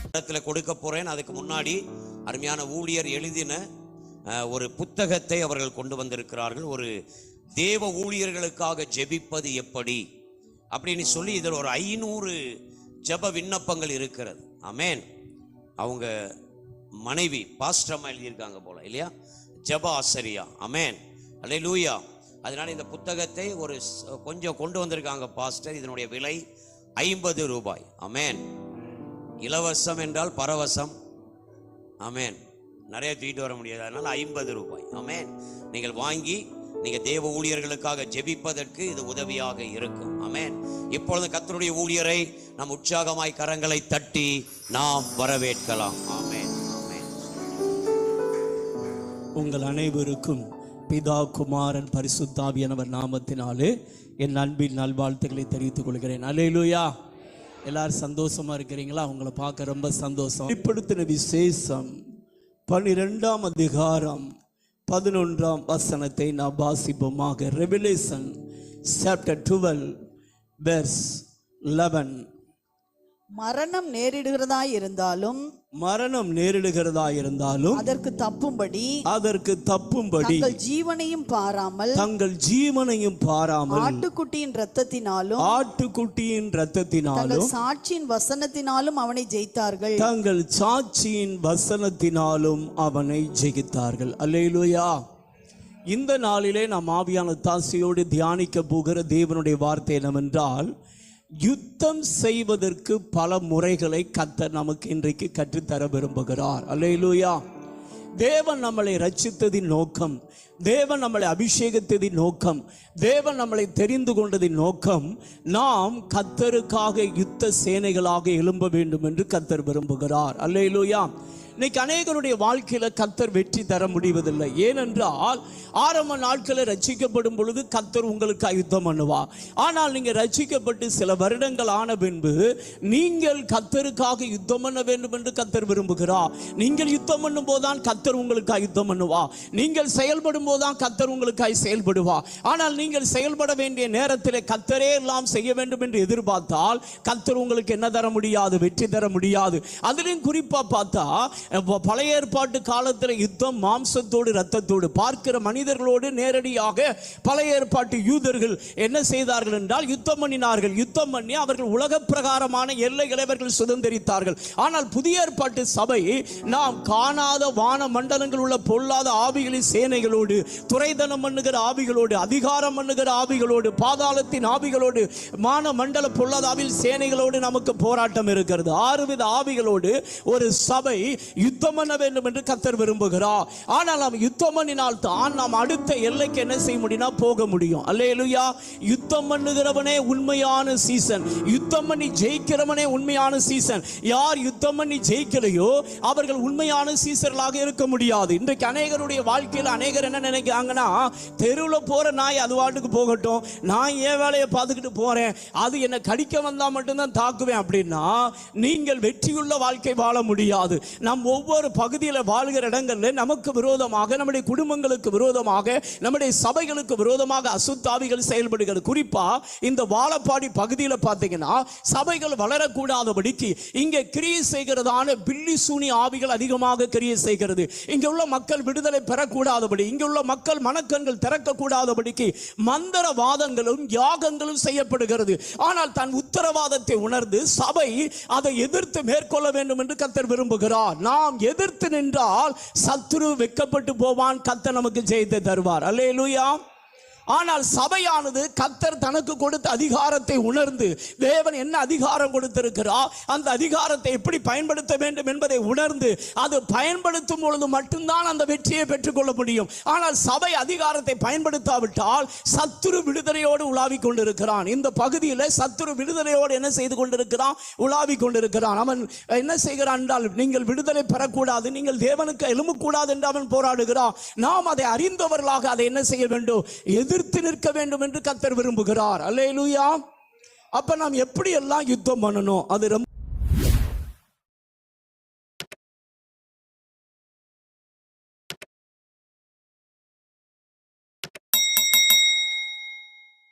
இடத்துல கொடுக்க போறேன். அதுக்கு முன்னாடி அருமையான ஊழியர் எழுதின ஒரு புத்தகத்தை அவர்கள் கொண்டு வந்திருக்கிறார்கள். ஒரு தேவ ஊழியர்களுக்காக ஜெபிப்பது எப்படி அப்படின்னு சொல்லி இதில் ஒரு 500 ஜெப விண்ணப்பங்கள் இருக்கிறது. ஆமென். அவங்க மனைவி பாஸ்டர் எழுதியிருக்காங்க போல இல்லையா, ஜெப ஆசிரியா. ஆமென், அல்லேலூயா. அதனால இந்த புத்தகத்தை ஒரு கொஞ்சம் கொண்டு வந்திருக்காங்க பாஸ்டர். இதனுடைய விலை 50 ரூபாய். ஆமென். இலவசம் என்றால் பரவசம். ஆமென். நிறைய தூக்கிட்டு வர முடியாது, அதனால 50 ரூபாய். ஆமென். நீங்கள் வாங்கி நீங்க தேவ ஊழியர்களுக்காக ஜெபிப்பதற்கு இது உதவியாக இருக்கும். ஆமென். இப்பொழுது கர்த்தருடைய ஊழியரை நாம் உற்சாகமாய் கரங்களை தட்டி நாம் வரவேற்கலாம். ஆமென். ஆமென். உங்கள் அனைவருக்கும் பிதா குமாரன் பரிசுத்த ஆவியானவர் நாமத்தினாலே என் அன்பின் நல்வாழ்த்துக்களை தெரிவித்துக் கொள்கிறேன். அல்லேலூயா. எல்லாரும் சந்தோஷமா இருக்கிறீங்களா? உங்களை பார்க்க ரொம்ப சந்தோஷம். வெளிப்படுத்தின விசேஷம் 12ஆம் அதிகாரம் 11ஆம் வசனத்தை நாம் வாசிப்போமாக. ரெவெலேஷன் சாப்டர் 12 வெர்ஸ் 11. மரணம் நேரிடுகிறதா இருந்தாலும் அதற்கு தப்பும்படி தங்கள் ஜீவனையும் பாராமல் ஆட்டுக்குட்டியின் இரத்தத்தினாலும் சாட்சியின் வசனத்தினாலும் அவனை ஜெயித்தார்கள். அல்லேலூயா. இந்த நாளிலே நாம் ஆவியான தாசியோடு தியானிக்க போகிற தேவனுடைய வார்த்தை என்னவென்றால், யுத்தம் செய்வதற்கு பல முறைகளை கர்த்தர் நமக்கு இன்றைக்கு கற்றுத்தர விரும்புகிறார். அல்லேலூயா. தேவன் நம்மளை ரட்சித்ததின் நோக்கம், தேவன் நம்மளை அபிஷேகித்ததின் நோக்கம், தேவன் நம்மளை தெரிந்து கொண்டதின் நோக்கம், நாம் கர்த்தருக்காக யுத்த சேனைகளாக எழும்ப வேண்டும் என்று கர்த்தர் விரும்புகிறார். அல்லேலூயா. இன்னைக்கு அநேகருடைய வாழ்க்கையில கர்த்தர் வெற்றி தர முடிவதில்லை. ஏனென்றால் ஆரம்ப நாட்களில் ரட்சிக்கப்படும் பொழுது கர்த்தர் உங்களுக்கு யுத்தம் பண்ணுவா. ஆனால் நீங்க ரட்சிக்கப்பட்டு சில வருடங்கள் ஆன பின்பு நீங்கள் கர்த்தருக்காக யுத்தம் பண்ண வேண்டும் என்று கர்த்தர் விரும்புகிறார். நீங்கள் யுத்தம் பண்ணும் போதுதான் கர்த்தர் உங்களுக்கு யுத்தம் பண்ணுவா. நீங்கள் செயல்படும் போதுதான் கர்த்தர் உங்களுக்காய் செயல்படுவா. ஆனால் நீங்கள் செயல்பட வேண்டிய நேரத்தில் கர்த்தரே எல்லாம் செய்ய வேண்டும் என்று எதிர்பார்த்தால் கர்த்தர் உங்களுக்கு என்ன தர முடியாது? வெற்றி தர முடியாது. அதிலும் குறிப்பா பார்த்தா பழைய ஏற்பாட்டு காலத்தில் யுத்தம் மாம்சத்தோடு இரத்தத்தோடு பார்க்கிற மனிதர்களோடு நேரடியாக பழைய ஏற்பாட்டு யூதர்கள் என்ன செய்தார்கள் என்றால் யுத்தம் பண்ணினார்கள். யுத்தம் பண்ணி அவர்கள் உலக பிரகாரமான எல்லைகளை அவர்கள் சுதந்திரித்தார்கள். ஆனால் புதிய ஏற்பாட்டு சபை நாம் காணாத வான மண்டலங்கள் உள்ள பொல்லாத ஆவிகளின் சேனைகளோடு, துரைதனம் பண்ணுகிற ஆவிகளோடு, அதிகாரம் பண்ணுகிற ஆவிகளோடு, பாதாளத்தின் ஆவிகளோடு, மான மண்டல பொல்லாத ஆவிகள் சேனைகளோடு நமக்கு போராட்டம் இருக்கிறது. 6 வித ஆவிகளோடு ஒரு சபை யுத்தம் பண்ண வேண்டும் என்று கர்த்தர் விரும்புகிறார். ஆனால் நாம் யுத்தம் பண்ணினால் தான் நாம் அடுத்த எல்லைக்கு என்ன செய்ய முடியும்? போக முடியும். அல்லேலூயா. யுத்தம் பண்ணுகிறவனே உண்மையான சீசன், யுத்தம் பண்ணி ஜெயிக்கிறவனே உண்மையான சீசன். யார் யுத்தம் பண்ணி ஜெயிக்கலையோ அவர்கள் உண்மையான சீசர்களாக இருக்க முடியாது. இன்றைக்கு அநேகருடைய வாழ்க்கையில் அநேகர் என்ன நினைக்கிறாங்கன்னா, தெருவில் போற நாய் அது வாட்டுக்கு போகட்டும், நான் என் வேலையை பார்த்துக்கிட்டு போறேன், அது என்னை கடிக்க வந்தா மட்டும்தான் தாக்குவேன் அப்படின்னா நீங்கள் வெற்றியுள்ள வாழ்க்கை வாழ முடியாது. நம் ஒவ்வொரு பகுதியில் வாழ்கிற இடங்களில் நமக்கு விரோதமாக, நம்முடைய குடும்பங்களுக்கு விரோதமாக, நம்முடைய சபைகளுக்கு விரோதமாக அசுத்தாவிகள் செயல்படுகிறது. குறிப்பா இந்த வாழப்பாடி பகுதியில் பார்த்தீங்கன்னா சபைகள் வளரக்கூடாதபடிக்கு இங்கே கிரியை செய்கிறதான பில்லி சூனி ஆவிகள் அதிகமாக கிரியை செய்கிறது. இங்க உள்ள மக்கள் விடுதலை பெறக்கூடாதபடி, இங்க உள்ள மக்கள் மனக்கண்கள் திறக்கக்கூடாதபடிக்கு மந்திரவாதங்களும் யாகங்களும் செய்யப்படுகிறது. ஆனால் தன் உத்தரவாதத்தை உணர்ந்து சபை அதை எதிர்த்து மேற்கொள்ள வேண்டும் என்று கர்த்தர் விரும்புகிறார். நாம் எதிர்த்து நின்றால் சத்துரு வெட்கப்பட்டு போவான், கர்த்தர் நமக்கு ஜெயத்தை தருவார். அல்லேலூயா. ஆனால் சபையானது கர்த்தர் தனக்கு கொடுத்த அதிகாரத்தை உணர்ந்து, தேவன் என்ன அதிகாரம் கொடுத்திருக்கிறார், அந்த அதிகாரத்தை எப்படி பயன்படுத்த வேண்டும் என்பதை உணர்ந்து அது பயன்படுத்தும் பொழுது மட்டும்தான் அந்த வெற்றியை பெற்றுக்கொள்ள முடியும். ஆனால் சபை அதிகாரத்தை பயன்படுத்தாவிட்டால் சத்துரு விடுதலையோடு உலாவிக் கொண்டிருக்கிறான். இந்த பகுதியில் சத்துரு விடுதலையோடு என்ன செய்து கொண்டிருக்கிறான்? உலாவிக் கொண்டிருக்கிறான். அவன் என்ன செய்கிறான் என்றால், நீங்கள் விடுதலை பெறக்கூடாது, நீங்கள் தேவனுக்கு எழும்பக்கூடாது என்று அவன் போராடுகிறான். நாம் அதை அறிந்தவர்களாக அதை என்ன செய்ய வேண்டும்? எதிர்த்து நிற்க வேண்டும் என்று கர்த்தர் விரும்புகிறார். அல்லேலூயா. அப்ப நாம் எப்படி எல்லாம் யுத்தம் பண்ணணும்? அது ரொம்ப